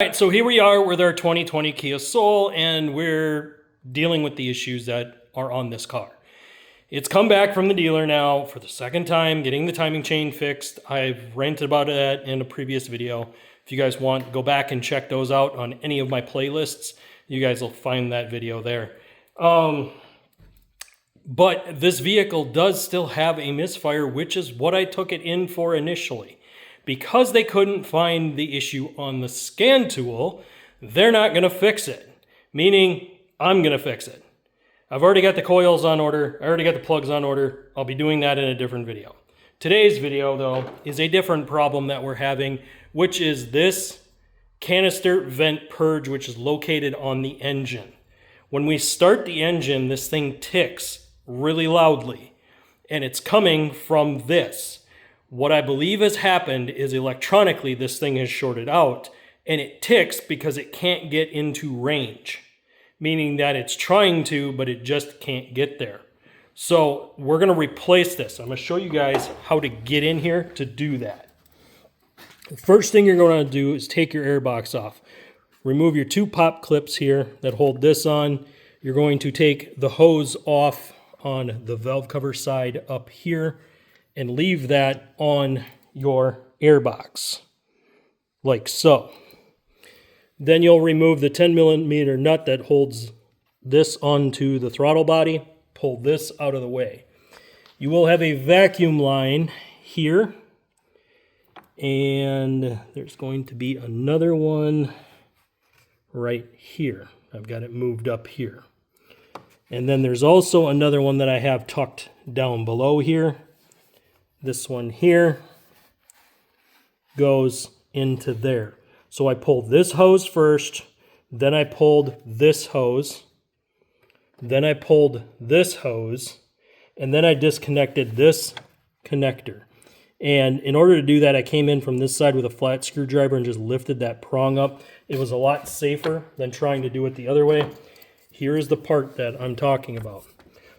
All right, so here we are with our 2020 Kia Soul, and we're dealing with the issues that are on this car. It's come back from the dealer now for the second time, getting the timing chain fixed. I've ranted about that in a previous video. If you guys want, go back and check those out on any of my playlists. You guys will find that video there. But this vehicle does still have a misfire, which is what I took it in for initially. Because they couldn't find the issue on the scan tool, they're not going to fix it. Meaning, I'm going to fix it. I've already got the coils on order. I already got the plugs on order. I'll be doing that in a different video. Today's video, though, is a different problem that we're having, which is this canister vent purge, which is located on the engine. When we start the engine, this thing ticks really loudly, and it's coming from this. What I believe has happened is electronically this thing has shorted out, and it ticks because it can't get into range, meaning that it's trying to, but it just can't get there. So we're going to replace this. I'm going to show you guys how to get in here to do that. The first thing you're going to do is take your air box off. Remove your two pop clips here that hold this on. You're going to take the hose off on the valve cover side up here and leave that on your air box, like so. Then you'll remove the 10mm nut that holds this onto the throttle body, pull this out of the way. You will have a vacuum line here, and there's going to be another one right here. I've got it moved up here. And then there's also another one that I have tucked down below here. This one here goes into there. So I pulled this hose first, then I pulled this hose, then I pulled this hose, and then I disconnected this connector. And in order to do that, I came in from this side with a flat screwdriver and just lifted that prong up. It was a lot safer than trying to do it the other way. Here is the part that I'm talking about.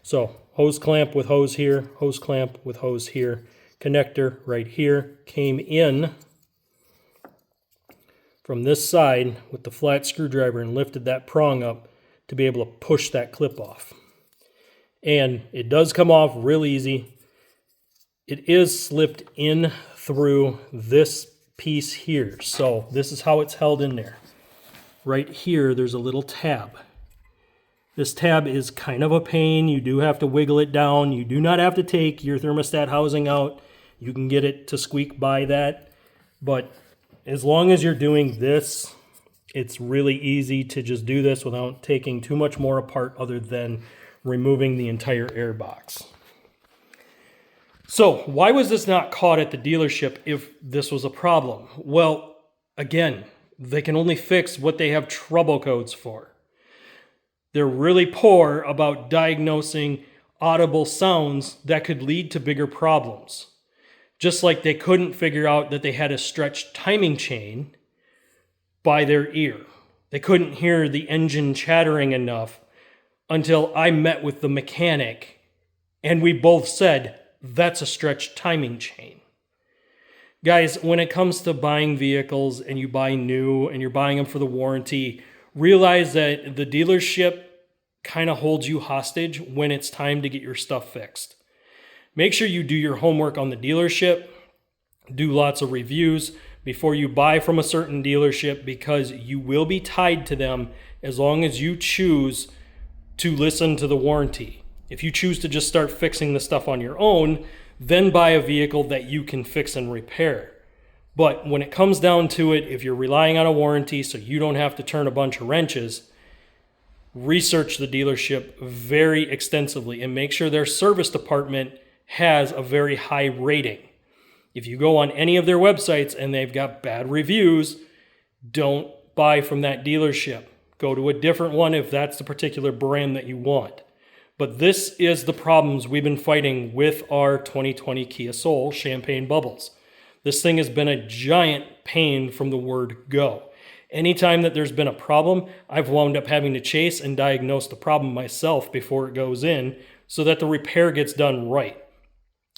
So hose clamp with hose here, hose clamp with hose here, connector right here, came in from this side with the flat screwdriver and lifted that prong up to be able to push that clip off. And it does come off real easy. It is slipped in through this piece here. So this is how it's held in there. Right here, there's a little tab. This tab is kind of a pain. You do have to wiggle it down. You do not have to take your thermostat housing out. You can get it to squeak by that. But as long as you're doing this, it's really easy to just do this without taking too much more apart other than removing the entire air box. So why was this not caught at the dealership if this was a problem? Well, again, they can only fix what they have trouble codes for. They're really poor about diagnosing audible sounds that could lead to bigger problems. Just like they couldn't figure out that they had a stretched timing chain by their ear. They couldn't hear the engine chattering enough until I met with the mechanic and we both said, that's a stretched timing chain. Guys, when it comes to buying vehicles and you buy new and you're buying them for the warranty, realize that the dealership kind of holds you hostage when it's time to get your stuff fixed. Make sure you do your homework on the dealership, do lots of reviews before you buy from a certain dealership because you will be tied to them as long as you choose to listen to the warranty. If you choose to just start fixing the stuff on your own, then buy a vehicle that you can fix and repair. But when it comes down to it, if you're relying on a warranty so you don't have to turn a bunch of wrenches, research the dealership very extensively and make sure their service department has a very high rating. If you go on any of their websites and they've got bad reviews, don't buy from that dealership. Go to a different one if that's the particular brand that you want. But this is the problems we've been fighting with our 2020 Kia Soul Champagne Bubbles. This thing has been a giant pain from the word go. Anytime that there's been a problem, I've wound up having to chase and diagnose the problem myself before it goes in so that the repair gets done right.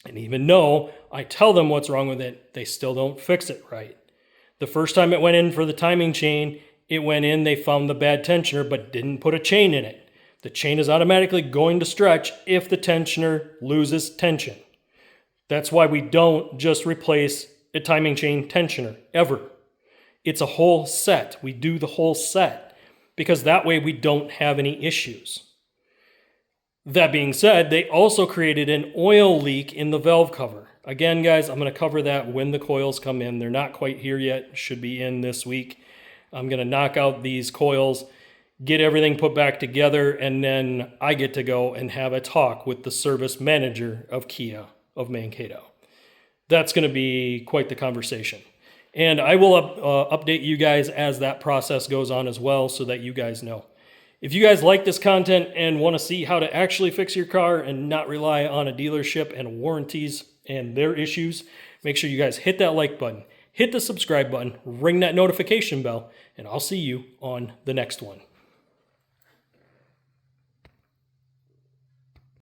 And even though I tell them what's wrong with it, they still don't fix it right. The first time it went in for the timing chain, it went in, they found the bad tensioner, but didn't put a chain in it. The chain is automatically going to stretch if the tensioner loses tension. That's why we don't just replace a timing chain tensioner, ever. It's a whole set. We do the whole set, because that way we don't have any issues. That being said, they also created an oil leak in the valve cover. Again, guys, I'm going to cover that when the coils come in. They're not quite here yet. Should be in this week. I'm going to knock out these coils, get everything put back together, and then I get to go and have a talk with the service manager of Kia of Mankato. That's going to be quite the conversation. And I will update you guys as that process goes on as well, so that you guys know. If you guys like this content and want to see how to actually fix your car and not rely on a dealership and warranties and their issues, make sure you guys hit that like button, hit the subscribe button, ring that notification bell, and I'll see you on the next one.